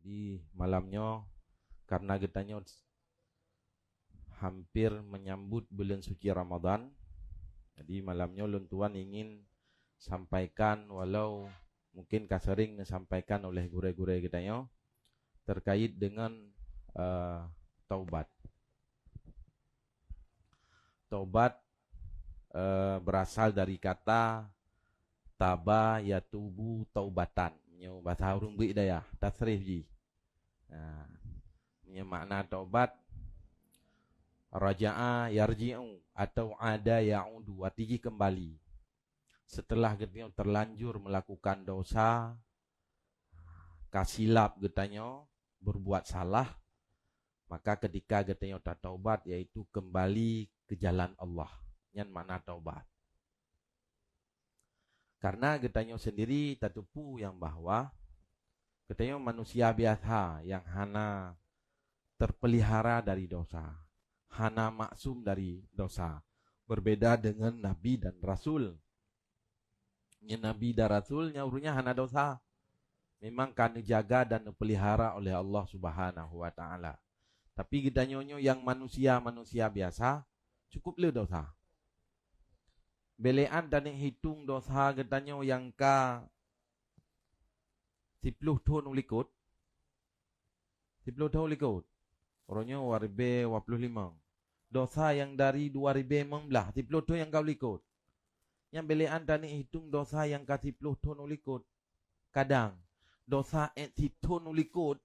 Jadi malamnya karena getanya hampir menyambut bulan suci Ramadan, jadi malamnya ulun tuan ingin sampaikan walau mungkin kasering disampaikan oleh gure-gure getanya terkait dengan taubat. Taubat berasal dari kata taba yatubu taubatan. Nyo bahasa urung bi daya, tasrif ji. Nah, makna taubat raja'a yarji'u atau ada ya'udu, artinya kembali. Setelah getanya terlanjur melakukan dosa, kasilap getanya berbuat salah, maka ketika getanya tak taubat yaitu kembali ke jalan Allah. Yang makna taubat. Karena getanya sendiri tatupu yang bahwa getanya manusia biasa yang hana terpelihara dari dosa, hana maksum dari dosa. Berbeda dengan Nabi dan Rasul. Nabi dan Rasul nyaurunya hana dosa. Memang kan dijaga dan dipelihara oleh Allah Subhanahu wa taala. Tapi kita nyonyo yang manusia biasa cukup le dosa. Belean dan hitung dosa getanyo yang ka 10 tahun ulikut 10 tahun ulikut orangnya waribe 25 dosa yang dari 2015 10 tahun yang kau likut yang belean dan hitung dosa yang ka 10 tahun ulikut kadang dosa 10 tahun ulikut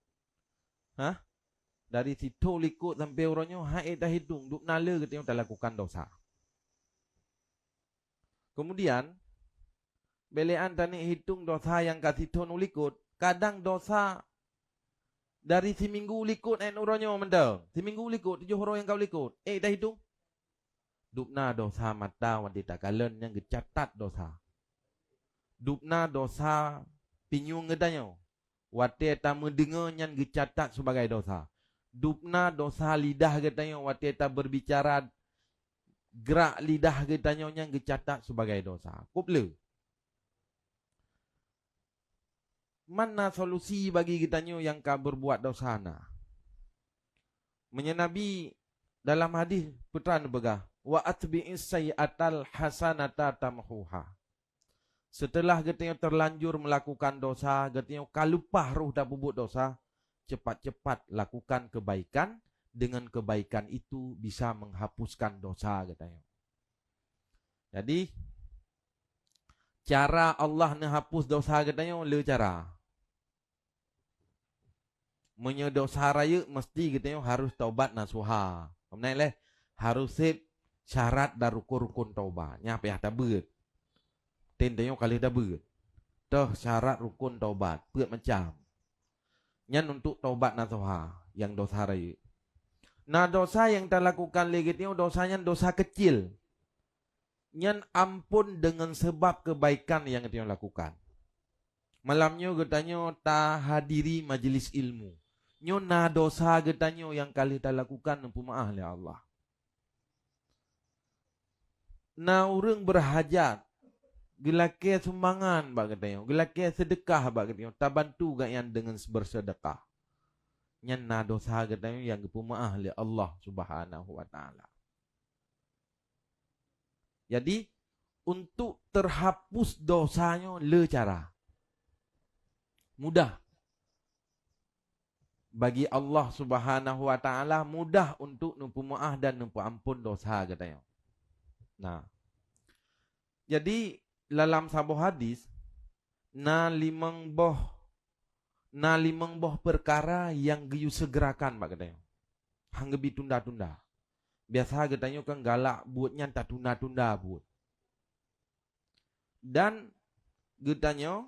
dari situ ulikut sampai orangnya dah hitung duk nala getanyo tak lakukan dosa. Kemudian belean tani hitung dosa yang kasih ton ulikut. Kadang dosa dari seminggu ulikut uronyo mendang. Seminggu ulikut 7 orang yang kau ulikut. Dah hitung. Dupna dosa mata wanita kalen yang gecatat dosa. Dupna dosa pinyung gedanyo. Wate ta mendengar yang gecatat sebagai dosa. Dupna dosa lidah gedanyo wate ta berbicara gerak lidah getanya yang dicatat sebagai dosa. Kuple. Mana solusi bagi getanya yang ka berbuat dosa na? Menyenabi dalam hadis putra begah, wa atbi'is sayyi'atal hasanata tamhuha. Setelah getanya terlanjur melakukan dosa, getanya kalupah roh dah berbuat dosa, cepat-cepat lakukan kebaikan. Dengan kebaikan itu bisa menghapuskan dosa katanya. Jadi cara Allah menghapus dosa katanya le cara. Menyedosa raya mesti katanya harus taubat nasuha. Kemudian leh harus sip syarat dan rukun-rukun taubat. Nya payah dah beut. Tendanya kali dah beut. Toh syarat rukun taubat beut macam. Nyan untuk taubat nasuha yang dosa raya. Nah dosa yang tak lakukan legitnya dosanya dosa kecil. Nyan ampun dengan sebab kebaikan yang dia lakukan. Malamnya getanya tak hadiri majlis ilmu. Nyo na dosa getanya yang kali tak lakukan nempu maaf oleh Allah. Na urang berhajat. Gelake sumbangan bak getanya. Gelake sedekah bak getanya. Tak bantu gak yang dengan bersedekah. Yang na dosa getanya yang kepumaah oleh Allah Subhanahu wa taala. Jadi untuk terhapus dosanya le cara. Mudah. Bagi Allah Subhanahu wa taala mudah untuk numpu maaf dan numpu ampun dosa katanya. Nah. Jadi dalam sebuah hadis na limang boh perkara yang geyu segerakan mak katanya. Hang gebi tunda-tunda. Biasa katanya kan galak buatnya tak tunda-tunda buat. Dan katanya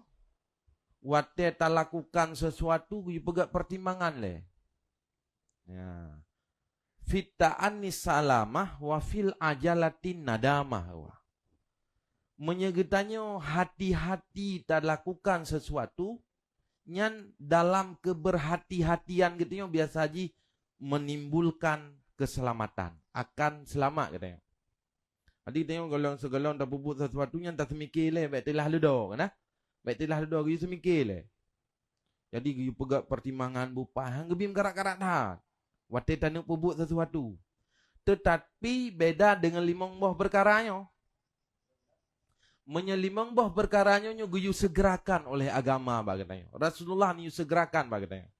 wate tak lakukan sesuatu geyu pegat pertimbangan le. Ya. Fitta'an nisalamah wa fil ajalatin nadamah. Menyegetanya hati-hati tak lakukan sesuatu nyan dalam keberhati-hatian gitu biasa aja menimbulkan keselamatan, akan selamat katanya. Jadi tengok kalau segalon tak buat sesuatu yang tak semikir le, baik telah ledo kan? Baik telah ledo gitu semikir le. Jadi you pegat pertimbangan bupa hang gebim karak-karak dah. Wate tanuk pebut sesuatu. Tetapi beda dengan limang buah perkaranya. Menyelimang buah perkaranya nyu you segerakan oleh agama bagatanya. Rasulullah ni you segerakan bagatanya.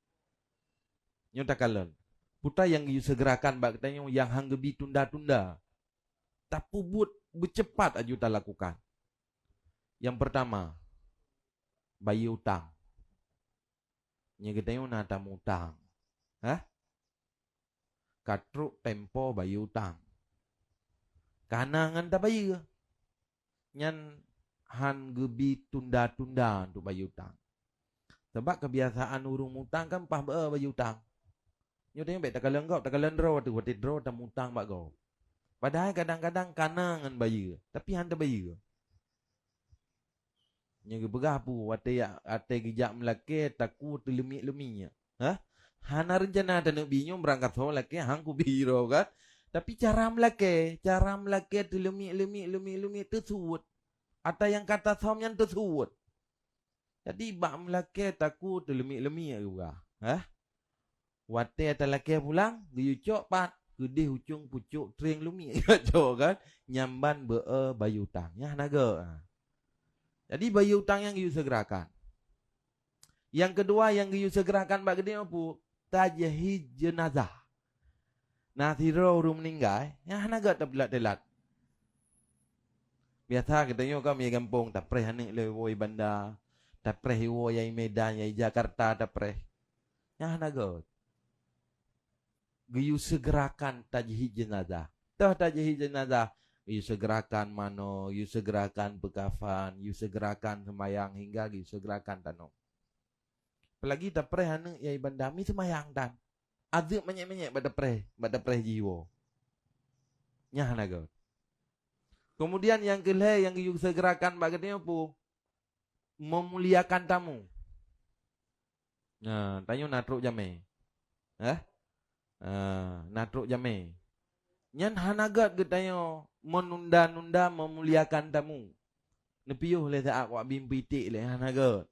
Nyu takalan. Puta yang you segerakan bagatanya yang hang gebi tunda-tunda. Tak pubut bercepat aju tak lakukan. Yang pertama, bayi utang. Nya katanya na tamu utang. Katruk tempo bayi utang. Kanangan tak bayi. Nyan han gebi tunda-tunda untuk bayi utang. Sebab kebiasaan urung utang kan pah bayi utang. Nyo tengok tak kalen kau, tak kalen draw tu, waktu draw tamu utang bak kau. Padahal kadang-kadang kanangan bayi, tapi han tak bayi. Nyo begah pu waktu ya ate gejak melake taku telemi-leminya. Hana rencana tak nak bingung berangkat so laki hang ku biro kan. Tapi cara melake tu lemi tersud. Atau yang kata somnya tersud. Jadi bak melake taku tu lemi juga. Wate atau laki pulang, giyu cok pat, gede hucung pucuk tring lumi cok kan. Nyamban bayi utang. Ya naga. Jadi bayi utang yang giyu segerakan. Yang kedua yang giyu segerakan bak gede apa? Tajahid jenazah. Nah, tiro urung meninggal, ya naga tak telat. Biasa katanya kami kampung tak preh anik lewoi bandar, tak preh wo yai Medan, yai Jakarta tak preh. Ya naga. Giyu segerakan tajahid jenazah. Tah tajahid jenazah, giyu segerakan mano, giyu segerakan bekafan, giyu segerakan sembayang hingga giyu segerakan tanong. Apalagi tak preh anak yai bandami semayang dan azab menyek-menyek pada preh jiwa. Nyah naga. Kemudian yang kelih yang you segerakan bagatnya apa? Memuliakan tamu. Nah, tanya natruk jame. Natruk jame. Nyan hanagat getanya menunda-nunda memuliakan tamu. Nepiyuh le saat wak bimpitik le hanagat.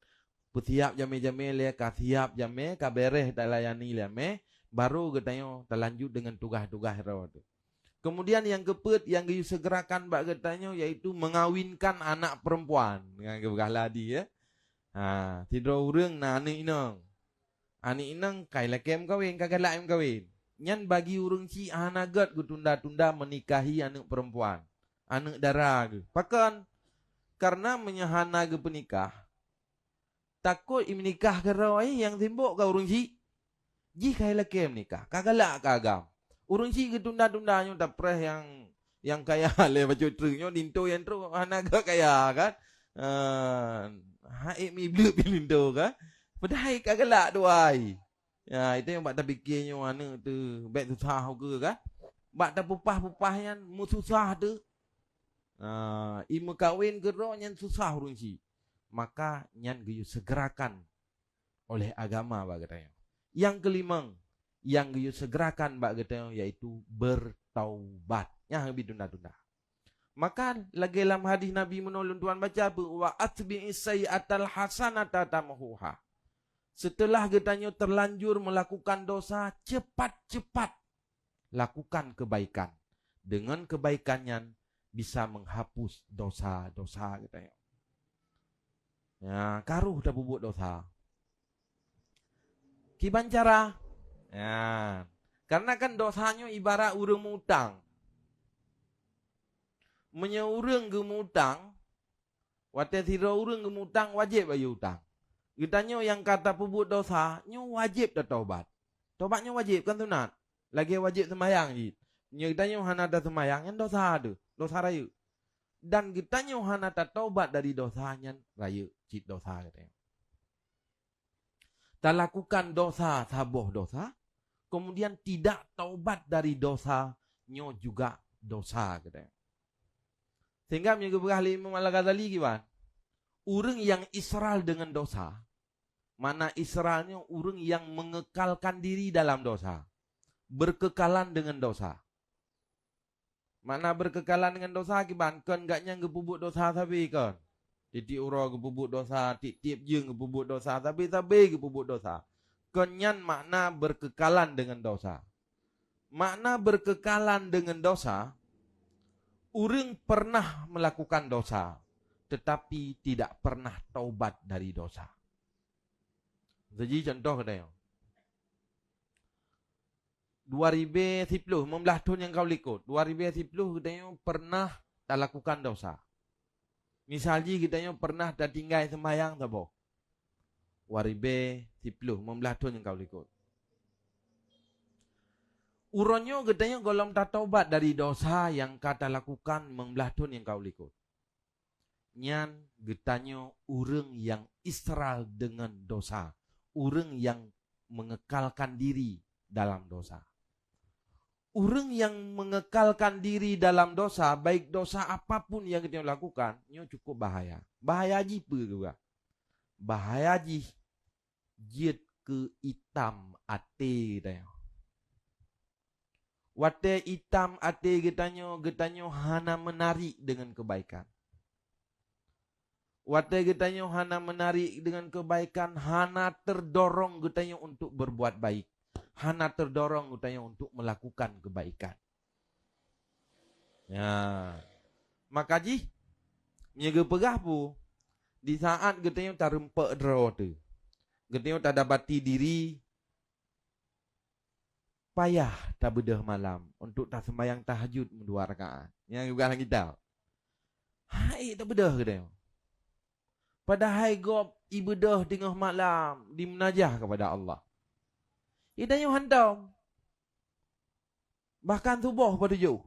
Siap jame-jame le ka siap jame ka bereh tak layani le me baru katanya terlanjut dengan tugas-tugas rawat. Kemudian yang kepet yang giyu segerakan bak katanya yaitu mengawinkan anak perempuan dengan kebegaladi ya. Tidro urang na ani inang. Ani inang kai lakem kawin kagak laem kawin. Nyan bagi urang si hanagat gutunda-tunda menikahi anak perempuan. Anak dara ge. Pakan karena menyahana ge penikah takut menikah ke rawai yang timbuk ke urung si. Jika lakem nikah, kagalak kagam. Urung si ke tunda-tundanya tak preh yang kaya le baca truknya dinto yang tu hanaga kaya kan. Haik mi blue pinto kan. Padahal kagalak duai. Ya itu yang bak tak fikirnya mana tu baik susah ke kan. Bak tak pupah-pupah yang mu susah tu. Ima kawin ke ro yang susah urung si. Maka nyan giyu segerakan oleh agama bak katanya. Yang kelima yang giyu segerakan bak katanya yaitu bertaubat. Yang lebih tunda-tunda. Maka lagi dalam hadis Nabi menolong Tuhan baca apa? Wa atbi'is sayyi'atal hasanata tamhuha. Setelah katanya terlanjur melakukan dosa, cepat-cepat lakukan kebaikan. Dengan kebaikannya bisa menghapus dosa-dosa katanya. Ya, karuh dah bubuk dosa. Kiban cara? Ya, karena kan dosanya ibarat urang mutang. Menyeurang gemutang, waktu tiro urang gemutang wajib bayar utang. Kitanya yang kata pubuk dosa, nyo wajib dah taubat. Taubatnya wajib kan sunat. Lagi wajib sembahyang je. Kitanya hana dah sembahyang yang dosa tu, dosa raya. Dan kita nyohana tak taubat dari dosanya raya cip dosa katanya. Tak lakukan dosa sabuh dosa, kemudian tidak taubat dari dosa nyo juga dosa katanya. Sehingga menjaga berahli Imam Al-Ghazali gimana? Orang yang isral dengan dosa, mana isralnya orang yang mengekalkan diri dalam dosa, berkekalan dengan dosa. Mana berkekalan dengan dosa akibat kan enggaknya ngepubuk dosa tapi kan. Titik ura ke pupuk dosa, tip-tip jeng ke pupuk dosa, tapi ke pupuk dosa. Kenyan makna berkekalan dengan dosa. Makna berkekalan dengan dosa, orang pernah melakukan dosa, tetapi tidak pernah taubat dari dosa. Jadi contoh katanya, 2010, 15 tahun yang kau likut, 2010 katanya pernah tak lakukan dosa. Misalnya katanya pernah tak tinggal sembahyang tak boh. 2010, 15 tahun yang kau likut. Uronyo katanya golong tak taubat dari dosa yang kata lakukan 15 tahun yang kau likut. Nyan getanya urang yang Israel dengan dosa. Urang yang mengekalkan diri dalam dosa. Urang yang mengekalkan diri dalam dosa, baik dosa apapun yang kita lakukan, nyo cukup bahaya. Bahaya ji pe juga. Bahaya ji jit ke hitam ate kita. Wate hitam ate getanyo hana menarik dengan kebaikan. Wate getanyo hana menarik dengan kebaikan, hana terdorong getanyo untuk berbuat baik. Hana terdorong getanyo untuk melakukan kebaikan. Ya. Maka ji menjaga pegah pu di saat getanyo tak rempek dero tu. Getanyo tak dapati diri, payah tak bedah malam untuk tak sembahyang tahajud 2 rakaat. Yang juga lagi tahu. Hai tak bedah getanyo. Padahal gop ibadah tengah malam di munajah kepada Allah. Idanyo handam. Bahkan subuh pada jauh.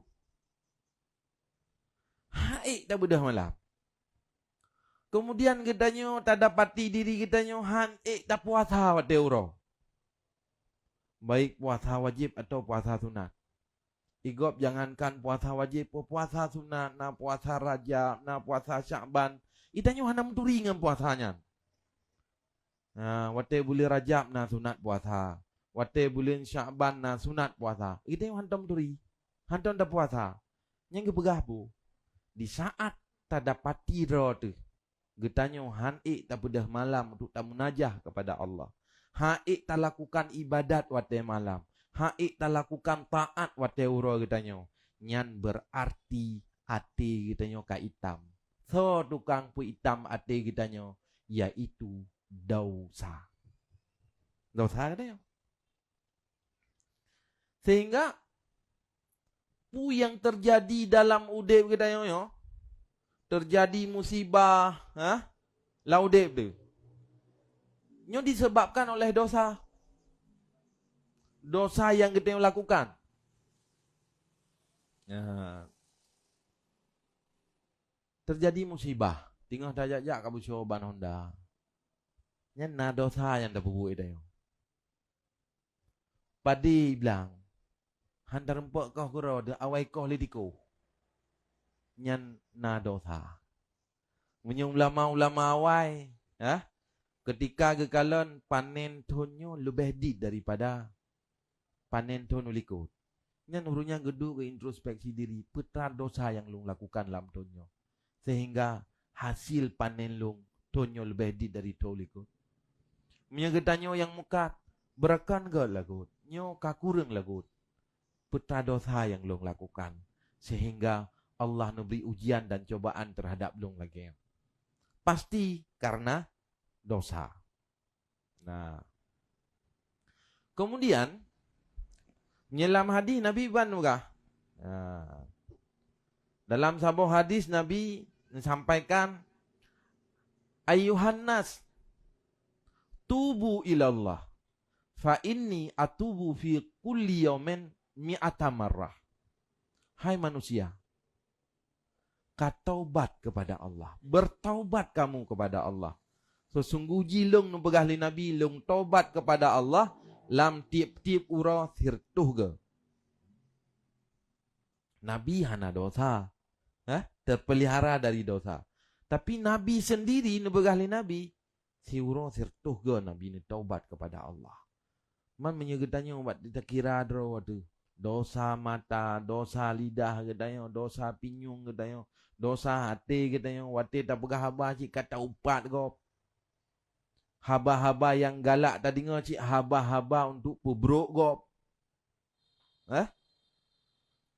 Hai tak bedah malam. Kemudian getanyo tak dapati diri getanyo tak puasa wate uro. Baik puasa wajib atau puasa sunat. Igop jangankan puasa wajib, puasa sunat, na puasa Rajab, na puasa Sya'ban. Itanyo hanam turi dengan puasanya. Wate bulan Rajab na sunat puasa. Wate bulan Sya'ban na sunat puasa. Itanyo hantam turi. Hantam dah puasa. Yang kepegah pu. Di saat tak dapati ro tu. Getanyo tak bedah malam untuk tak munajah kepada Allah. Tak lakukan ibadat wate malam. Tak lakukan taat wate uro getanyo. Nyan berarti ati getanyo ka hitam. So tukang pu hitam ati getanyo, yaitu dosa. Dosa katanya. Sehingga pu yang terjadi dalam udep getanyo yo, terjadi musibah, la udep tu. Nyo disebabkan oleh dosa. Dosa yang getanyo lakukan. Terjadi musibah, tinggal dajak-jak kabu coban Honda. Nyan na dosa yang dah bubuh itu. Padi bilang, hantar empok kau kuro, de awai kau lidiko. Nyan na dosa. Menyung ulama-ulama awai, ketika gekalon panen tonyo lebih di daripada panen ton ulikut. Nyan urunya geduk ke introspeksi diri, putra dosa yang lu lakukan dalam tonyo. Sehingga hasil panen long tonyo lebih di dari tolikut. Menyegetanyo yang mukat berakan ke lagut, nyo kakurang lagut. Putra dosa yang long lakukan, sehingga Allah memberi ujian dan cobaan terhadap long lagi. Pasti karena dosa. Nah, kemudian menyelam hadis Nabi Banugah. Dalam sebuah hadis Nabi sampaikan, Ayuhan nas, tubu ilallah, fa inni atubu fi kulli yawmin mi'ata marrah. Hai manusia, kataubat kepada Allah, bertaubat kamu kepada Allah. Sesungguh jilung nubegahli Nabi long taubat kepada Allah lam tiap-tiap ura sirtuh ke. Nabi hana dosa, terpelihara dari dosa. Tapi Nabi sendiri nubegahli Nabi si ura sirtuh ke Nabi ni taubat kepada Allah. Man menyegetannya ubat kita kira dro watu. Dosa mata, dosa lidah katanya, dosa pinyung katanya, dosa hati katanya, wati tak pegah haba cik kata upat kau. Haba-haba yang galak tadi ngah cik haba-haba untuk pubruk kau.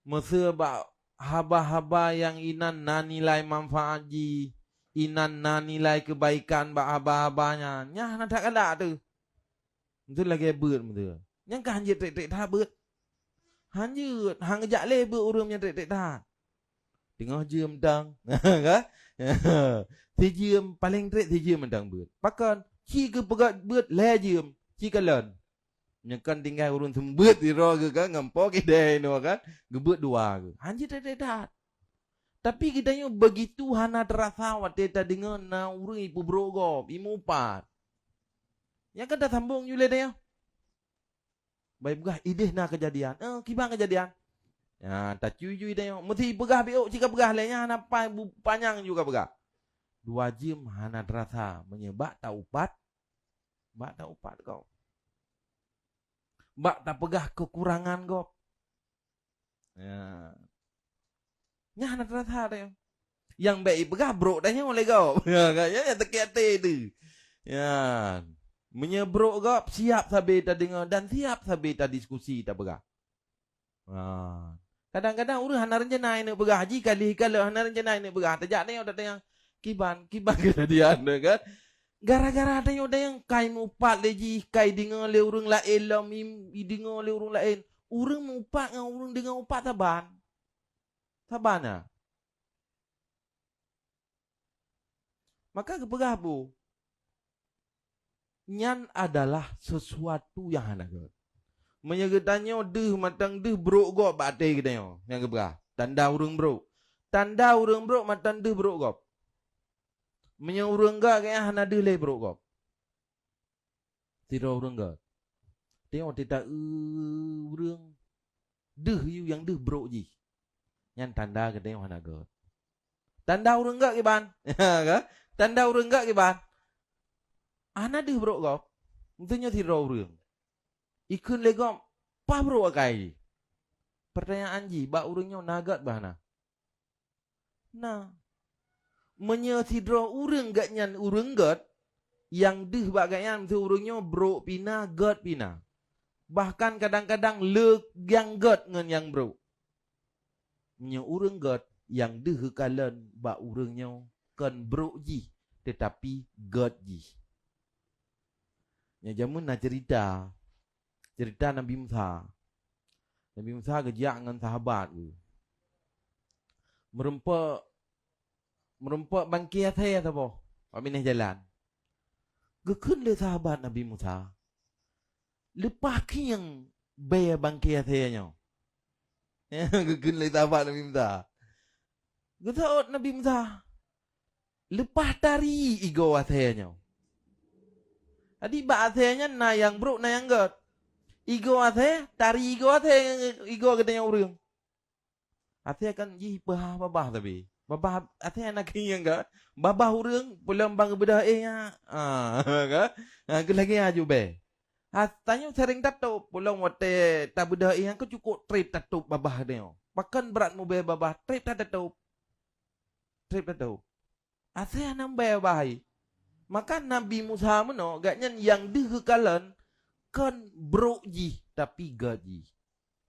Masa haba-haba yang inan na nilai manfaat ji, inan na nilai kebaikan bak haba-habanya. Nyah nak tak galak tu. Itu lagi beut betul. Yang kan hanjir tek-tek dah beut. Hanjir, hang ngejak le beut urang yang tek-tek dah. Tengah jam dang. Kan? Si jam paling tek si jam mendang beut. Pakan ci ke pegat beut le jam, ci kalan. Nyekan tinggal urun sembut di roh ke kan ngampo kedai no kan gebut dua ke anjir tak. Tapi kita nyo begitu hana terasa wate ta dengan na urang ipu brogo imu pat. Yang kan dah sambung yule dia. Baik begah ideh na kejadian. Kibang kejadian. Ya tak cuy dia. Mesti begah biok jika begah lainnya hana panjang juga begah. 2 jam hana terasa menyebak tak upat. Bak tak upat kau. Bak tak pegah kekurangan kau. Ya. Nya nak terasa dia. Yang baik pegah bro dah oleh kau. Ya kan ya tekete tu. Ya. Menyebrok kau siap sabe ta dengar dan siap sabe ta diskusi ta pegah. Kadang-kadang urang hana rencana nak pegah haji kali kalau hana rencana nak pegah tajak ni ada yang kiban kejadian kan. Gara-gara ada yang kai mupat leji kai dengar le urang lain lah dengar le urang lain. Urang mupat dengan urang dengar upat taban. Tabana. Maka kepegah bu. Nyan adalah sesuatu yang hana ke. Menyegetannya deh matang deh bro go batai katanya. Yang kepegah. Tanda urang bro. Tanda urang bro matang deh bro go. Menyurung gak kayak hana deh le bro kop. Tidak urang gak. Tengok tidak urang deh you yang deh bro ji. Yang tanda katanya hana gak. Tanda urang gak kiban. Tanda urang gak kiban. Hana deh bro kop. Tentunya tidak urang. Ikun le kop. Pa bro akai. Pertanyaan ji. Bak urangnya nagat bahana. Nah. Menyetidro urang gak nyan urang gat yang deh bagaian tu urangnya bro pina gat pina. Bahkan kadang-kadang le yang gat ngan yang bro. Nya urang gat yang deh kalan ba urangnya kan bro ji tetapi gat ji. Nya jamun na cerita Nabi Musa. Nabi Musa gejak dengan sahabat tu. Merempak bangkit atas apa? Aminah jalan. Gekun le sahabat Nabi Musa. Lepas yang bayar bangkit atasnya. Gekun le sahabat Nabi Musa. Gekun Nabi Musa. Lepas tari igo atasnya. Tadi bak atasnya na yang bro na yang gat. Igo atas, tari igo atas, igo katanya urang. Atas kan ji babah tapi. Babah atas anak yang enggak. Babah urang pulang bang bedah nya. Kan? Ke lagi aju be. Tanya sering tatup pulang wate tak bedah yang ke cukup trip tatup babah dia. Bahkan berat mu be babah trip tatup. Trip tatup. Atas nambah bahai. Maka Nabi Musa meno gaknya yang dihekalan kan bro ji tapi gaji.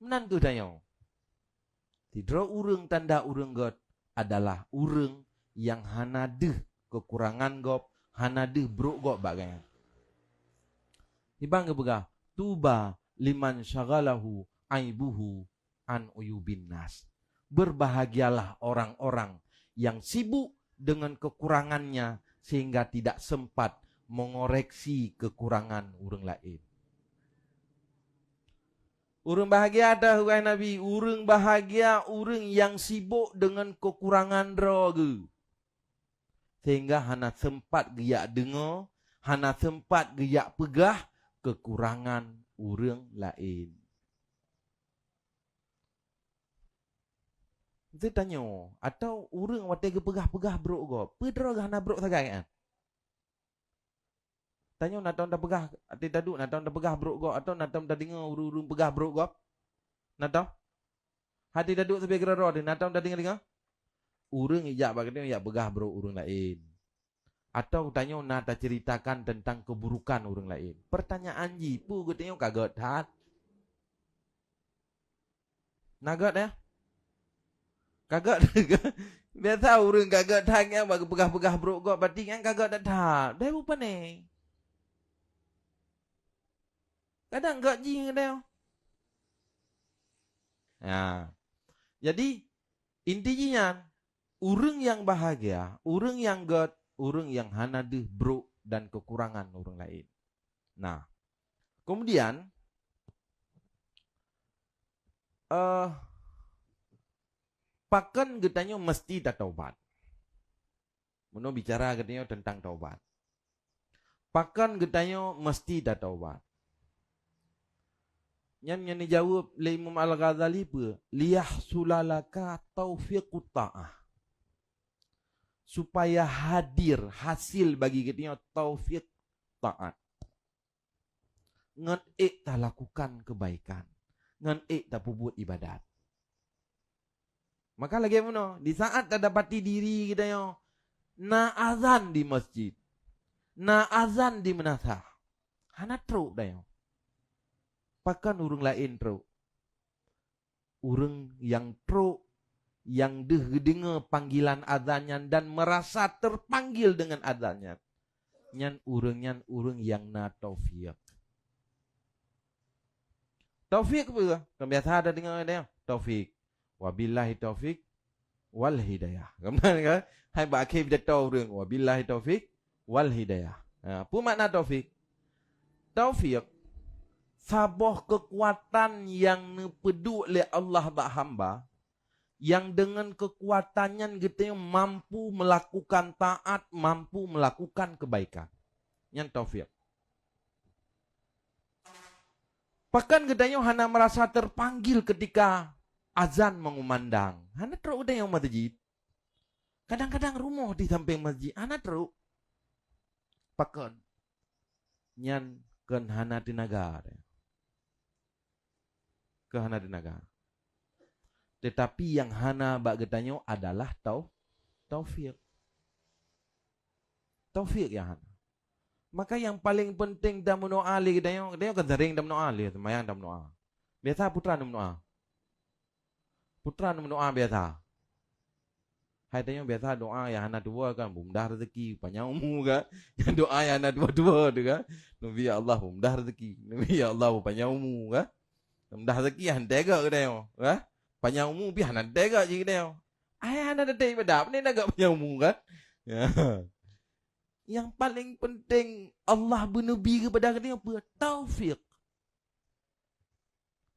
Menan ke tanya. Tidak urang tanda urang gat adalah urang yang hana deh kekurangan gop, hana deh bro gop bagai. Ibang kebegah, tuba liman syagalahu aibuhu an uyubin nas. Berbahagialah orang-orang yang sibuk dengan kekurangannya sehingga tidak sempat mengoreksi kekurangan urang lain. Urang bahagia ada huai Nabi. Urang bahagia urang yang sibuk dengan kekurangan roga. Sehingga hana sempat geyak dengar, hana sempat geyak pegah kekurangan urang lain. Saya tanya, atau urang wate ke pegah-pegah bro go. Pedro hana bro sagai kan? Tanya nak tahu dah pegah, ati tadu nak tahu dah pegah bro go atau nak tahu dah dengar urung pegah bro go. Nak tahu? Hati dah duduk sebagai roh dia. Nak tahu dah dengar? Urang ijak bagainya ya begah bro urang lain. Atau tanya nak ceritakan tentang keburukan orang lain. Pertanyaan jipu katanya kagak hat. Nagat ya? Kagak. Biasa orang kagak tanya bagi pegah-pegah bro kok berarti kan kagak dah. Dah apa ni? Kadang enggak jing dah. Nah. Jadi intinya orang yang bahagia, orang yang god, orang yang hana deh bro dan kekurangan orang lain. Nah, kemudian pakan getanya mesti dah taubat. Meno bicara getanya tentang taubat. Pakan getanya mesti dah taubat. Yang dijawab oleh Imam Al-Ghazali apa? Liyahsulalaka taufiqut ta'ah. Supaya hadir hasil bagi kita taufiq taat. Ngan tak lakukan kebaikan. Ngan tak buat ibadat. Maka lagi mana? Di saat tak dapati diri kita yang na azan di masjid. Na azan di menasah. Hana truk dah yang. Pakan urang lain truk. Urang yang truk yang dengar panggilan azannya dan merasa terpanggil dengan azannya. Nyan urang yang na taufiq. Taufiq apa? Biasa ada dengar dia. Taufiq. Wabillahi taufiq wal hidayah. Kemudian kan? Hai bakai dia tahu urang. Wabillahi taufiq wal hidayah. Apa makna taufiq? Taufiq sabah kekuatan yang nepedu oleh Allah bak hamba, yang dengan kekuatannya kita mampu melakukan taat, mampu melakukan kebaikan. Yang taufik. Bahkan kita hana merasa terpanggil ketika azan mengumandang. Hana teruk dah yang masjid. Kadang-kadang rumah di samping masjid. Hana teruk. Bahkan nyan kan hana tenaga. Kehana tenaga. Tetapi yang hana bak getanyo adalah taufik. Taufik yang hana. Maka yang paling penting dalam doa li getanyo, dia kan sering dalam doa li, semayang dalam doa. Biasa putra dalam doa. Putra dalam doa biasa. Hai tanyo biasa doa yang hana dua kan, mudah rezeki, panjang umur kan. Yang doa yang hana dua-dua tu kan. Nabi ya Allah mudah rezeki, Nabi ya Allah panjang umur kan. Mudah rezeki han tega ke dia. Ha? Panjang umur pi han tega je dia. Ai han ada tega pada ni nak panjang umur kan. Ya. Yang paling penting Allah bernabi kepada kita apa? Taufik.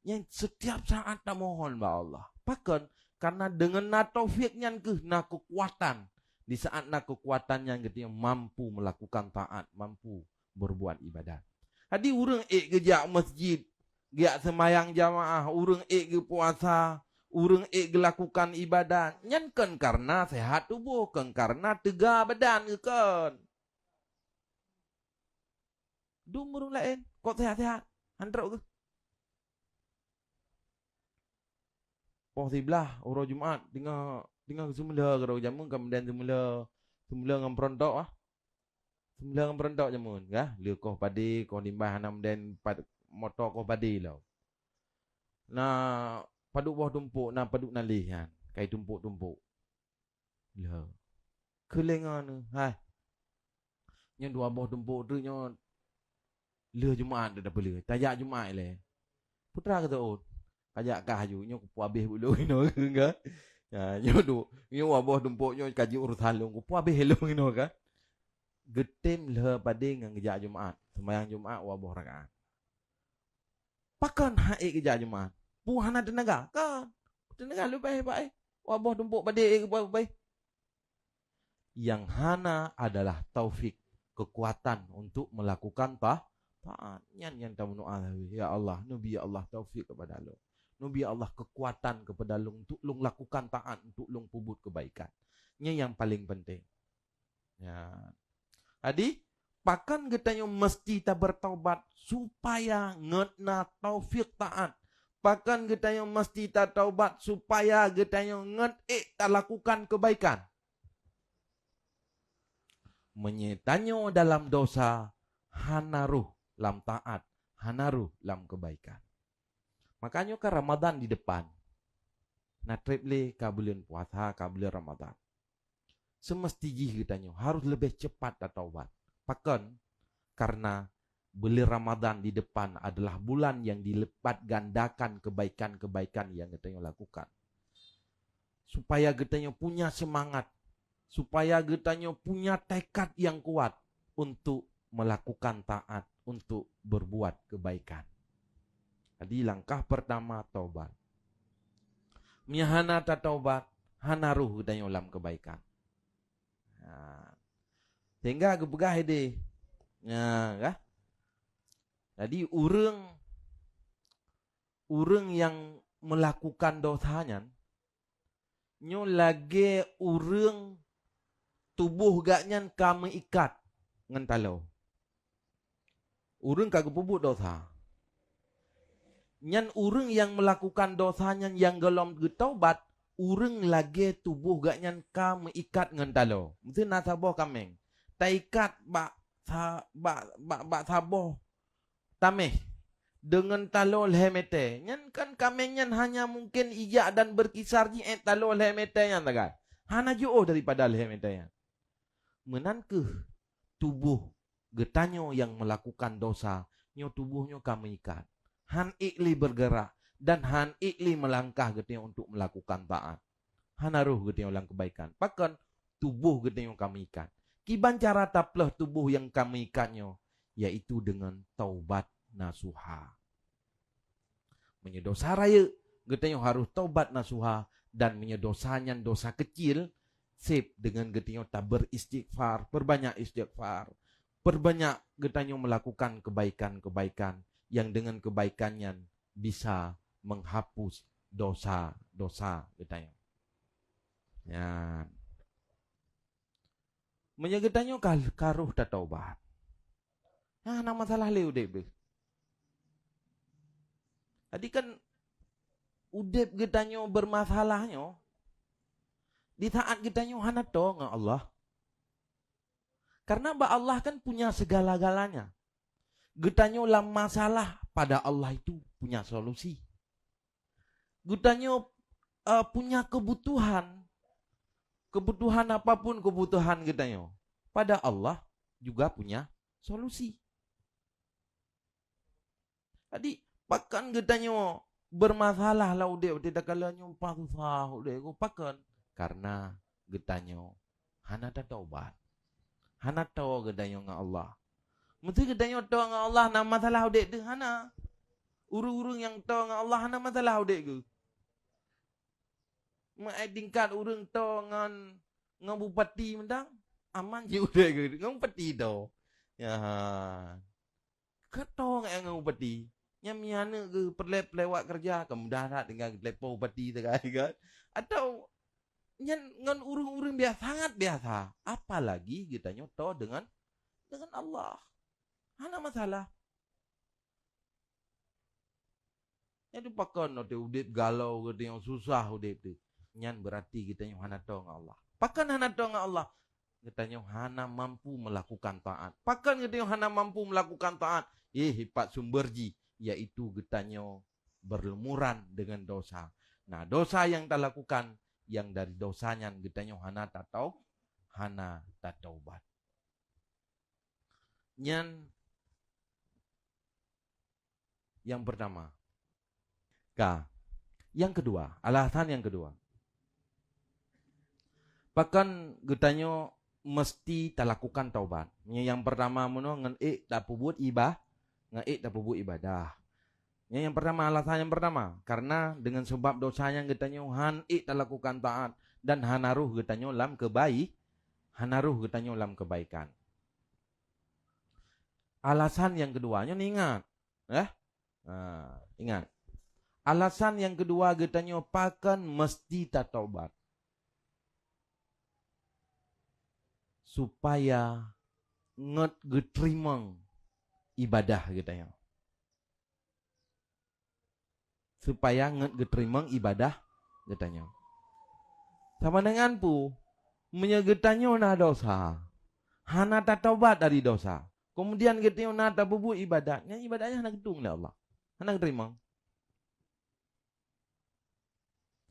Yang setiap saat nak mohon ba Allah. Pakan karena dengan na taufiknya ke na kekuatan. Di saat na kekuatan yang kita mampu melakukan taat, mampu berbuat ibadat. Jadi orang kerja masjid giat semayang jamaah, urang ke puasa, urang lakukan ibadat. Nyan kan karena sehat tubuh, kan karena tegar badan kan. Dum urang lain, kok sehat-sehat? Handrak ke? Poh sebelah, orang Jumaat, dengan semula kalau jamun, kemudian semula dengan perontok ah. Semula dengan perontok jamun, ya? Leukoh padi, kau limbah hanam dan motor kau padi lau. Nah, paduk bawah tumpuk, nah paduk nalih kan. Kai tumpuk-tumpuk. Lah. Kelengan hai. Yang dua bawah tumpuk tu nyo le Jumaat dah boleh. Tajak Jumaat le. Putra kata oh. Kajak kah ju nyo ku habis dulu ino ke. Ya, nyo tu, nyo bawah tumpuk nyo kaji urusan lu ku habis lu ino ke. Getem le padi ngan kejak Jumaat. Sembahyang Jumaat wabah rakaat. Pakan haik kejak Jumaat. Puhana tenaga kan. Tenaga lu baik-baik. Wabah tumpuk pada baik-baik. Yang hana adalah taufik, kekuatan untuk melakukan taat. Yang tahu doa ya Allah, Nabi ya Allah taufik kepada lu. Nabi ya Allah kekuatan kepada lu untuk lu lakukan taat, untuk lu pubut kebaikan. Ini yang paling penting. Ya. Jadi pakan getanyo mesti kita bertaubat supaya ngetna taufik taat. Pakan getanyo mesti tak taubat supaya getanyo nget tak lakukan kebaikan. Menyetanyo dalam dosa, hanaruh lam taat, hanaruh lam kebaikan. Makanya ke Ramadan di depan. Nah triple ka bulan puasa, ka bulan Ramadan. Semestinya getanyo harus lebih cepat tak taubat. Pakan karena bulan Ramadan di depan adalah bulan yang dilipat gandakan kebaikan-kebaikan yang getanyo lakukan. Supaya getanyo punya semangat, supaya getanyo punya tekad yang kuat untuk melakukan taat, untuk berbuat kebaikan. Jadi langkah pertama taubat. Miahana tak taubat, hanaruh getanyo dalam kebaikan. Sehingga kebegah ide. Ya, jadi orang yang melakukan dosanya nyo lagi orang tubuh gaknya kami ikat ngan talau. Orang kagak pebut dosa. Nyan orang yang melakukan dosanya yang gelom getaubat, orang lagi tubuh gaknya kami ikat ngan talau. Mesti nasabah kameng. Taikat bak saboh tameh dengan talol hemete. Nyan kan kamengnya hanya mungkin ijak dan berkisar ji talol hemete yang tagai. Hana jauh daripada hemete yang. Menankah tubuh getanyo yang melakukan dosa, nyo tubuhnya kami ikat. Han ikli bergerak dan han ikli melangkah getanyo untuk melakukan taat. Hanaruh getanyo lang kebaikan. Pakan tubuh getanyo kami ikat. Kiban cara taplah tubuh yang kami ikatnya, yaitu dengan taubat nasuha. Menyedosa raya, getanyo harus taubat nasuha dan menyedosanya dosa kecil, sip dengan getanyo tak beristighfar, perbanyak istighfar, perbanyak getanyo melakukan kebaikan-kebaikan yang dengan kebaikannya bisa menghapus dosa-dosa getanyo. Ya. Menyegetanyo karuh tak taubat. Nah, nama masalah le udep deh. Tadi kan udep getanyo bermasalahnya di saat getanyo hana to ngan Allah. Karena Allah kan punya segala-galanya. Getanyo lam masalah pada Allah itu punya solusi. Getanyo punya kebutuhan apapun kebutuhan getanyo, pada Allah juga punya solusi. Jadi pakan getanyo bermasalah lah udah tidak kalanya pasah udah go pakan karena getanyo hana tak taubat. Hana tahu getanyo dengan Allah. Mesti getanyo tahu dengan Allah nama masalah udah tu hana. Urung-urung yang tahu dengan Allah hana masalah udah go. Tingkat orang tu ngan bupati mendang aman je udah ke ngan bupati tu. Ya. Kata ngan bupati. Nya miana ke pelewat kerja kemudahan dengan lepo bupati tu kan. Atau ngan urung-urung biasa sangat biasa. Apalagi kita nyoto dengan Allah. Hana masalah. Jadi pakan nanti udip galau ke yang susah udip tu. Nyan berarti kita hana tahu dengan Allah. Pakan hana tahu dengan Allah. Kita hana mampu melakukan taat. Pakan kita hana mampu melakukan taat. Hipat sumberji. Yaitu kita berlemuran dengan dosa. Nah dosa yang tak lakukan. Yang dari dosanya kita hana tak tahu. Hana tak taubat. Nyan. Yang pertama. Yang kedua. Alasan yang kedua. Bahkan getanyo mesti tak lakukan taubat. Yang pertama mono ngan tak pubut ibah, ngan tak pubut ibadah. Yang pertama alasan yang pertama karena dengan sebab dosanya getanyo han tak lakukan taat dan hanaruh getanyo lam hanaruh getanyo lam kebaikan. Alasan yang keduanya ingat, ingat. Alasan yang kedua getanyo pakan mesti tak taubat. Supaya nget geterimang ibadah kita ya. supaya nget geterimang ibadah getanya. Sama dengan pu menyegetanyo na dosa. Hana tak taubat dari dosa. Kemudian getanya na tak bubu ibadahnya, ibadahnya hana gedung oleh Allah. Hana geterimang.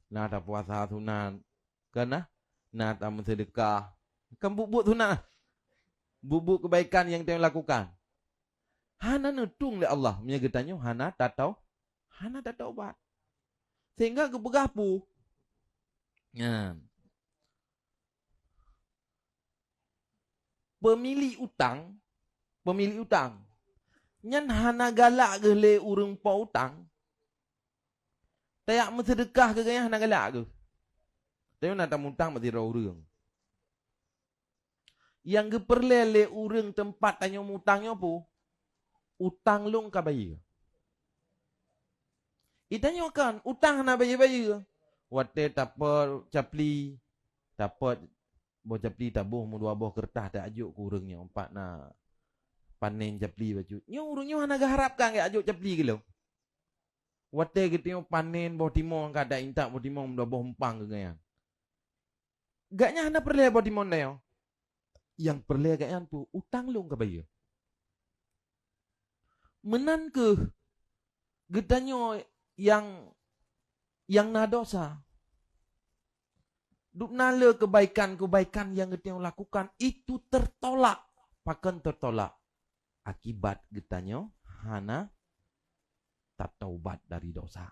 Na tak puasa sunat. Karena na tak mensedekah. Kan bubuk sunat. Bubuk kebaikan yang dia lakukan. Hana netung oleh Allah. Menyegetanyo hana tak taubat. Sehingga kebegapu. Ya. Pemilik utang, nyan hana galak ke le urang pa utang. Tayak mensedekah ke gaya hana galak ke. Tayo nak utang mati ra urang. Yang geperle le urang tempat tanyo mutangnya po, utang long ka bayar. Itanyo kan, utang hana bayar. Wate dapat capli, dapat boh capli tabuh mu dua boh kertas tak ajuk ku urangnya empat na panen capli baju. Nyo urangnya hana harapkan ke ajuk capli ke lo. Wate gitu panen boh timong kada intak boh timong dua boh empang ke gaya. Gaknya hana perle boh timong dayo. Yang perle gaknya pu utang long ka bayar. Menan ke gedanyo yang na dosa. Duk nala kebaikan yang kita lakukan itu tertolak. Pakan tertolak. Akibat getanyo hana tak taubat dari dosa.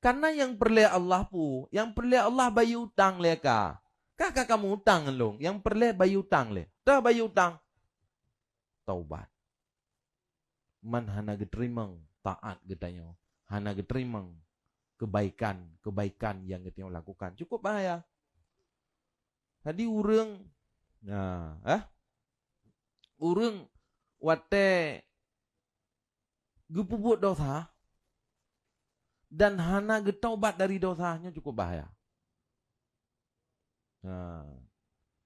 Karena yang perle Allah pu, yang perle Allah bayi utang leka. Kakak kamu utang long, yang perle bayi utang le. Dah bayi utang. Taubat. Man hana geterimang taat getanyo. Hana geterimang kebaikan yang kita lakukan. Cukup bahaya. Tadi urang urang wate gepubut dosa dan hana getaubat dari dosanya cukup bahaya.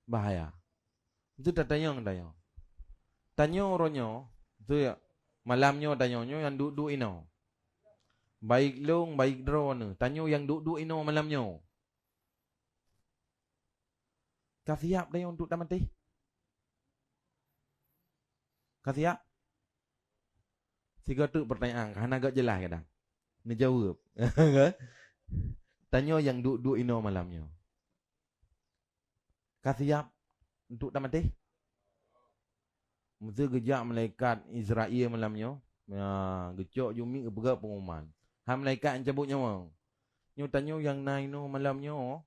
Bahaya. Itu tanya. Tanya orangnya, itu ya malamnya tanyonyo yang duduk ino. Baik long, baik drone. Tanya yang duduk ino malamnya. Kau siap dah untuk tak mati? Kau siap? Tiga tu pertanyaan, karena agak jelas kadang. Menjawab. Tanya yang duduk ino malamnya. Kau siap untuk tak mati? Mesti gejak malaikat Israel malamnya. Gejak jumi keberat pengumuman. Malaikat yang cabut nyawa. Nyo tanya yang naino malamnya.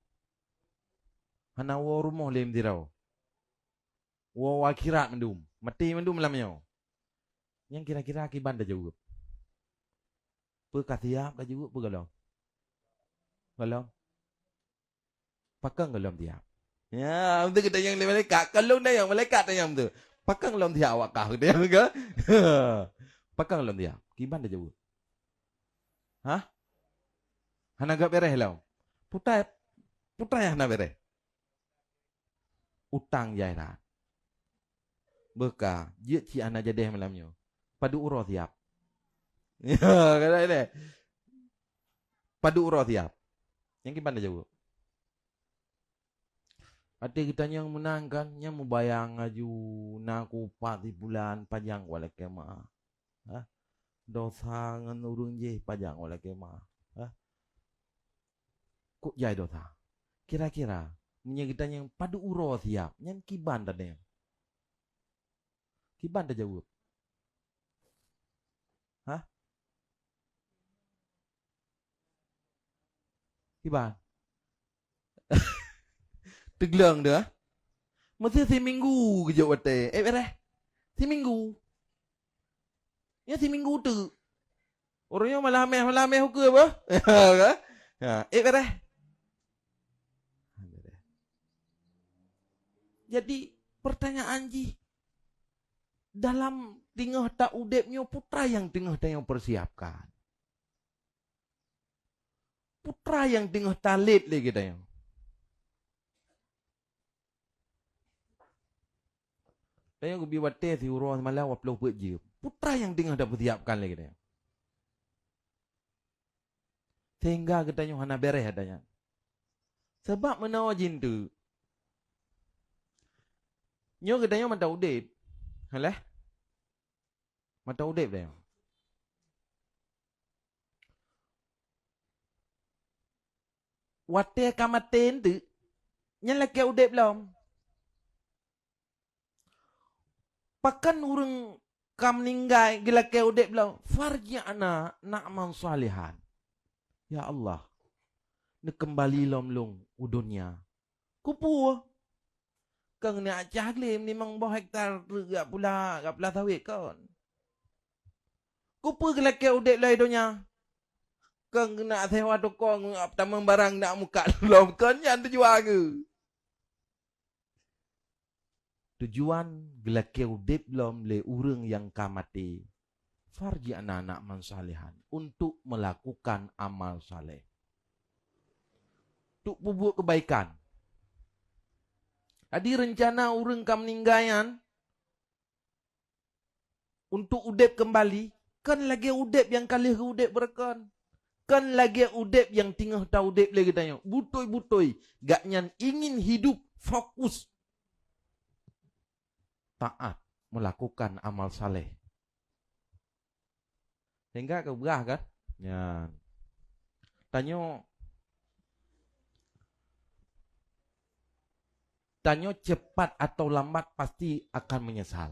Hana wa rumah lem dirau. Wa akhirat mendum. Mati mendum malamnya. Yang kira-kira akibat dah jawab. Perkatiap dah jawab pergalau. Galau. Pakang galau tiap. Ya, betul kita yang malaikat. Kalau dah yang malaikat yang betul. Pakang galau tiap awak kau dia ke? Pakang galau tiap. Kiban dah jawab. Hah? Hana gak beres lau. Putai yang hana beres. Utang jairat. Beka, dia ci anak jadi malamnya. Padu urah siap. Ya, kata ini. Padu urah siap. Yang gimana jawab? Ada kita yang menangkan, yang membayang aju naku 4 bulan panjang wala kema. Dosa ngan urung je panjang wala kema. Kok jai dosa? Kira-kira kita yang padu uro siap, yang kiban tadi. Kiban dah jawab. Hah? Kiban. Teglang dah. Mesti seminggu kerja wate. Bereh. Seminggu. Ya seminggu tu. Orangnya malameh hukum apa? Bereh. Jadi pertanyaan ji dalam tengah tak udepnya putra yang tengah tak yang persiapkan. Putra yang tengah talit lagi kita yang. Saya aku biwat teh si urang malah waplo je. Putra yang tengah tak persiapkan lagi kita. Sehingga katanya hana bereh adanya. Sebab menawa jin tu. Nyo katanya mata udip. Halah. Mata udip dia. Wate kamaten tu. Nyala ke udip belum. Pakan urang kam ninggai gila ke udip belum. Farji'na na'man salihan. Ya Allah. Ni kembali lom udunya. Kupu. Kang ni acah lim ni mang boh hektar gak pula tawik kon. Kupu gila ke udip lai donya. Kang nak sewa tokong tamang barang nak muka lom kon yang tujuan ke. Tujuan gelake udip belum le urang yang kamati. Farji anak-anak mansalihan untuk melakukan amal saleh. Untuk berbuat kebaikan. Jadi rencana urang kam meninggayan untuk udip kembali, kan lagi udip yang kali ke udip berekan. Kan lagi udip yang tinggal tahu udip lagi tanya. Butoi-butoi, gak nyan ingin hidup fokus taat melakukan amal saleh. Sehingga kau berah kan? Ya. Tanya cepat atau lambat pasti akan menyesal.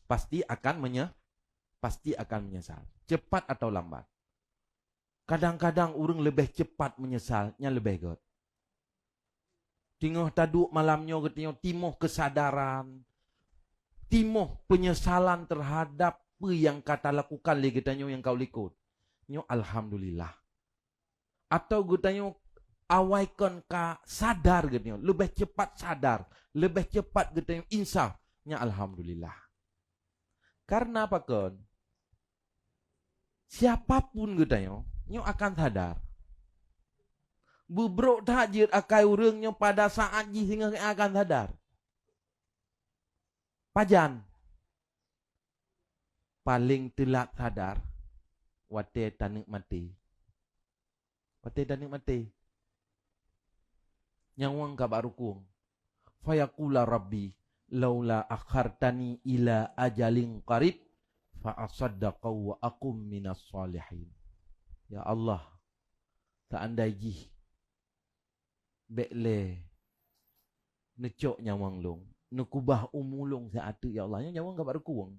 Pasti akan menyesal. Cepat atau lambat. Kadang-kadang orang lebih cepat menyesalnya lebih good. Tengah taduk malamnya katanya timoh kesadaran, timoh penyesalan terhadap apa yang kata lakukan lagi katanya yang kau likut. Nyo alhamdulillah. Atau katanya awaikan ka sadar katanya, lebih cepat sadar, lebih cepat katanya insaf. Nya alhamdulillah. Karena apa kan? Siapapun katanya, nyo akan sadar. Bubruk takjir akai urangnya pada saat ji sehingga akan sadar. Pajan. Paling telat sadar. Wate tanik mati. Wate tanik mati. Nyawang kabarukung. Fayaqula rabbi. Laula akhartani ila ajalin qarib. Fa'asaddaqa wa akum minas salihin. Ya Allah. Tak andai ji. Bekle necok nyawang long nekubah umulong saat tu ya Allah nyawang ka barkuang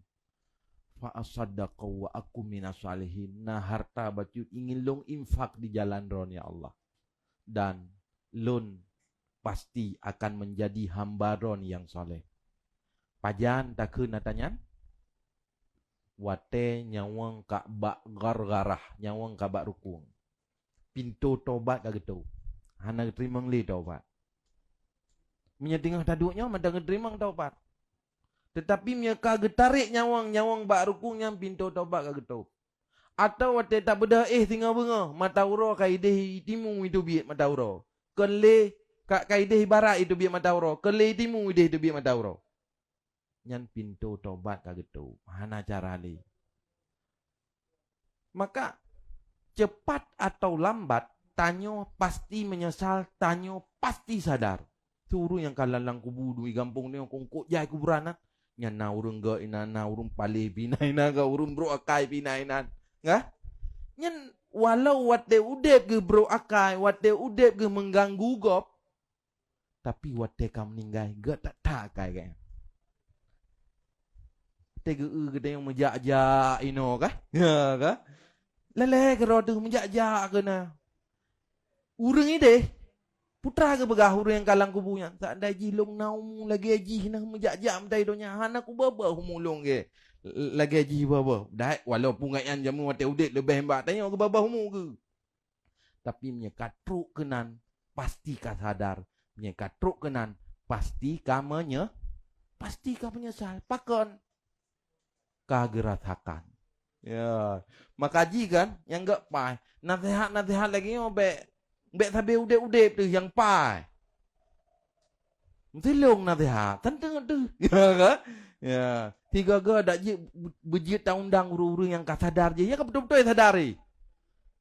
fa asaddaqa wa akum minas salihin. Nah harta batu ingin long infak di jalan ron ya Allah, dan lon pasti akan menjadi hamba ron yang soleh. Pajan takun natanyan wate nyawang ka bak gargarah nyawang ka bak rukung pintu tobat kagetu. Hana terimang li taubat. Menyetengah taduknya mandang terimang taubat. Tetapi mereka getarik nyawang bak rukung yang pintu taubat kagetu. Atau wate tak bedah tinggal benga mata uro kaideh timu itu biak mata uro. Kele kak kaideh barat itu biak mata uro. Kele timu itu biak mata uro. Nyan pintu taubat kagetu. Hana cara li. Maka cepat atau lambat tanyo pasti menyesal, tanyo pasti sadar. Suruh yang kalalang kubu dui gampung ni kongkok jai kuburanan. Nyana urung ga inana urung palih pinaina ga urung bro akai pinainan. Ngah? Nyan walau wate udep ge bro akai, wate udep ge mengganggu gop. Tapi wate kam ninggai ga tak akai kaya. Tege gede yang menjak-jak ino kah? Ya kah? Lele ke rodu menjak-jak kena. Urang ini deh, putra ke begah urang yang kalang kubunya. Tak ada jilong naum lagi aji nak menjak-jak mentai donya. Hana ku baba humulong ke. Lagi aji baba. Dah walaupun ngayan jamu mate udik lebih hembat tanya ke baba humu ke. Tapi menyekat truk kenan pasti ka sadar. Menyekat truk kenan pasti kamanya pasti ka menyesal. Pakon ka geratakan. Ya, makaji kan yang enggak pai. Nasihat lagi obek Bek tabe udep-udep tu yang pai. Mesti long nasihat. Tentang tu. Ya kan? Ya. Tiga ga dak je berjit undang uru-uru yang ka sadar je. Ya ka betul-betul sadari.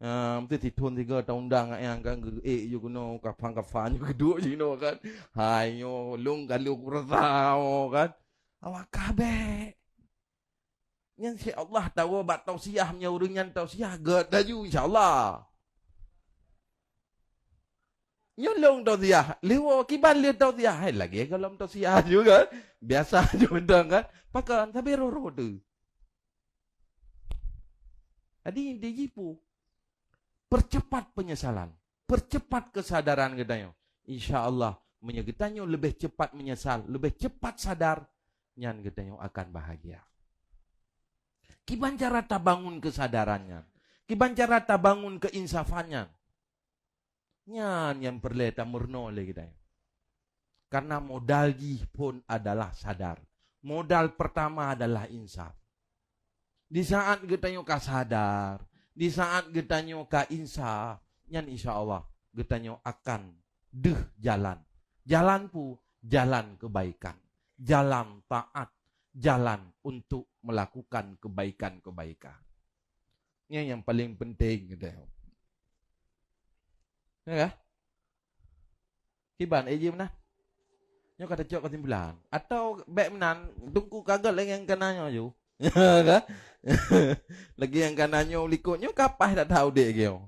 Mesti titun tiga undang yang kan you kuno kapang-kapang you kedua you know kan. Hai yo lung galu kurasao kan. Awak kabeh. Yang si Allah tahu bat tausiahnya urang yang tausiah gad daju insyaallah. Nyolong tausiah, liwo kiban lihat tausiah, hai lagi kalau tausiah juga, biasa juga kan, pakan tapi roro tu. Jadi dijipu, percepat penyesalan, percepat kesadaran kita yo. Insya Allah menyegitanyo lebih cepat menyesal, lebih cepat sadar, nyan kita yo akan bahagia. Kiban cara tabangun kesadarannya, kiban cara tabangun keinsafannya. Nyan yang perleta murno le kita. Karena modal pun adalah sadar. Modal pertama adalah insaf. Di saat kita nyoka sadar, di saat kita nyoka insaf, nyan insyaallah kita nyoka akan jalan. Jalan pu jalan kebaikan, jalan taat, jalan untuk melakukan kebaikan-kebaikan. Ini yang paling penting kita. Ya, kiban eji mana? Nyo kata cok kesimpulan. Atau baik menan tunggu kagak lagi yang kananyo ju. Kan? Lagi yang kananyo likutnya kapah tak tahu dek kyo.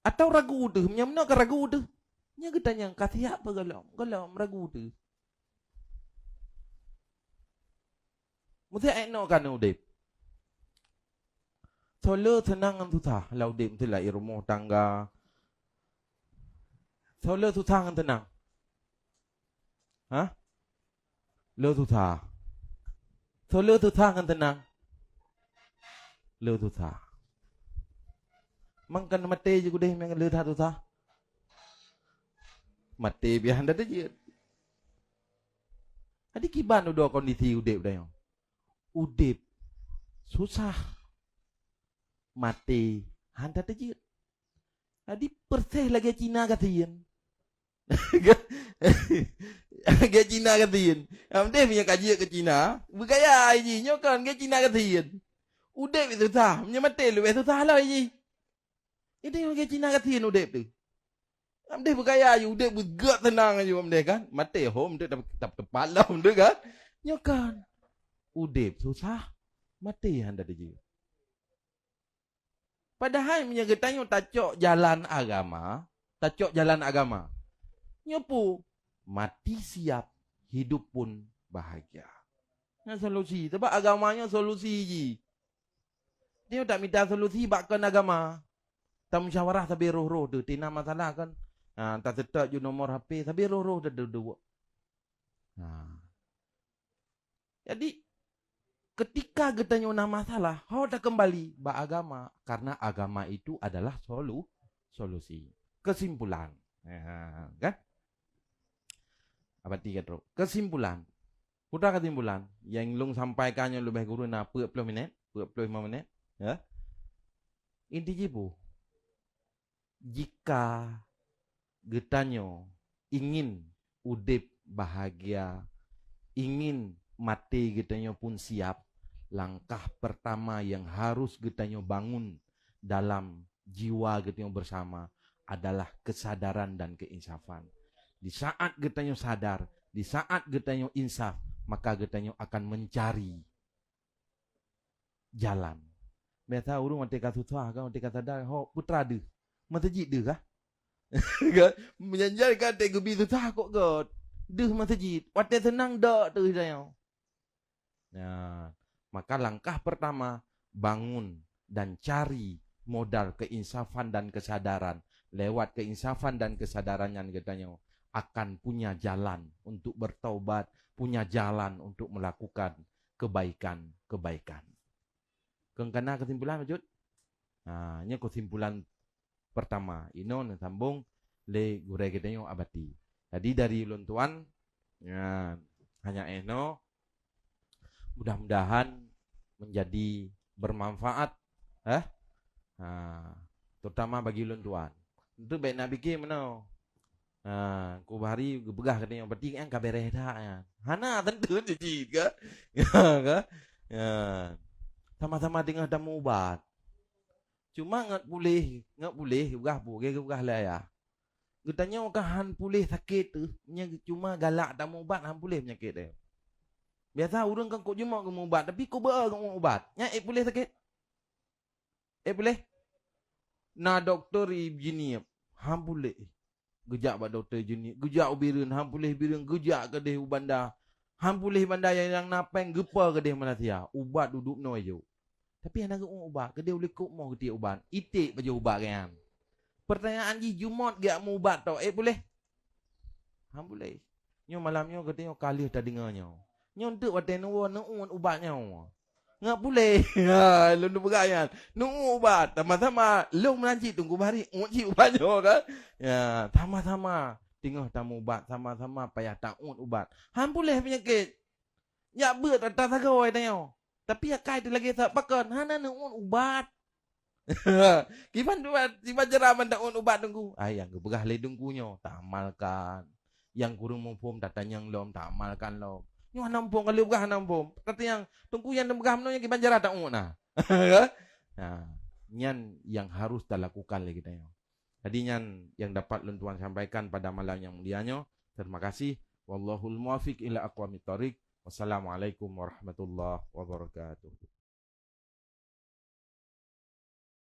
Atau ragu tu, nyamno ke ragu tu. Nya kita yang kasih apa galam ragu tu. Mesti eno kan udip. Solo senang kan susah. Lau dim tu lah rumah tangga. Solo susah kan tenang. Hah? Lo susah. Solo susah kan tenang. Lo susah. Mangkan mati je kudeh yang lo susah. Mati biar anda je. Adi kiban udah kondisi udip dah. Udip susah. Mati handa tejit. Adi persih lagi Cina katian. Lagi Cina katian. Amde punya kaji ke Cina, bergaya aji nyokan ke Cina katian. Udep itu sah, punya mati lu itu sah lah aji. Itu yang ke Cina katian udep tu. Amde bergaya aji udep bergerak tenang aja amde kan. Mati home tu tak kepala amde kan. Nyokan. Udep susah, mati handa tejit. Padahal menyegetanya tacok jalan agama, tacok jalan agama. Nyopu mati siap, hidup pun bahagia. Yang solusi, sebab agamanya solusi ji. Dia tak minta solusi bakkan agama. Tak musyawarah tapi roh-roh tu, tina masalah kan. Tak tetap je nomor HP, tapi roh-roh dah dua. Jadi ketika kita nyona masalah, dah kembali ba agama karena agama itu adalah solusi. Kesimpulan, kan? Apa tiga terus? Kesimpulan. Putra kesimpulan yang lung sampaikannya lebih guru na 40 minit, 45 menit, ya. Inti jibu. Jika getanyo ingin udip bahagia, ingin mati getanyo pun siap, langkah pertama yang harus getanyo bangun dalam jiwa getanyo bersama adalah kesadaran dan keinsafan. Di saat getanyo sadar, di saat getanyo insaf, maka getanyo akan mencari jalan. Biasa urung mati ka susah kan, mati ka sadar, ho putra de. Masjid de kah? Menyanjal kan te gebi susah kok god. De masjid, wate senang dak tu getanyo. Nah, maka langkah pertama bangun dan cari modal keinsafan dan kesadaran. Lewat keinsafan dan kesadaran yang katanya akan punya jalan untuk bertaubat, punya jalan untuk melakukan kebaikan-kebaikan. Kengkana kesimpulan wujud? Nah, ini kesimpulan pertama. Ino sambung le gure katanya abati. Jadi dari luntuan ya, hanya eno mudah-mudahan menjadi bermanfaat, terutama bagi luntuan. Itu baik nak fikir mana? Ku bahari gebegah katanya berarti kan kabereh dah ya. Hana tentu cuci ke. Ke. Ya. Sama-sama tengah dah ubat. Cuma ngat boleh begah boleh gebegah lah ya. Katanya kan han boleh sakit tu, cuma galak dah ubat han boleh penyakit dia. Biasa orang kan kok cuma ke ubat tapi kau ber ke ubat. Nya boleh sakit. Boleh. Na doktor begini. Han boleh. Gejak bak doktor jenis. Gejak ubirin. Han boleh birin. Gejak ke deh ubanda. Han boleh banda yang napeng gepa ke deh mana tia. Ubat duduk no aja. Tapi yang nak ubat. Ke deh boleh kok mau ke ubat. Itik baca ubat kan. Pertanyaan ji Jumat gak mau ubat tau. Boleh? Han boleh. Nyo malamnya katanya kali tak dengarnya. Nyo untuk waten ubatnya. Nggak boleh. Lu nak bergaya. Nunggu ubat. Sama-sama. Lu menanci tunggu hari. Unci ubatnya kan. Ya, sama-sama. Tengah tamu ubat. Sama-sama payah tak ubat. Han boleh penyakit. Ya ber tak sagoi tanya. Tapi ya kai tu lagi tak pakan. Han nak ubat. Gimana buat? Siapa jeraman tak ubat tunggu. Yang bergah le tunggunya. Tak amalkan. Yang kurang mumpum tak tanya lom. Tak amalkan lom. Yung hanampong kali bukan hanampong. Kata yang tunggu yang bukan hanampong yang banjara tak una. Nah, nyan yang harus dilakukan lagi kita. Jadi nyan yang dapat Tuan sampaikan pada malam yang mulianya. Terima kasih. Wallahul muwaffiq ila aqwamit thoriq. Wassalamualaikum warahmatullahi wabarakatuh.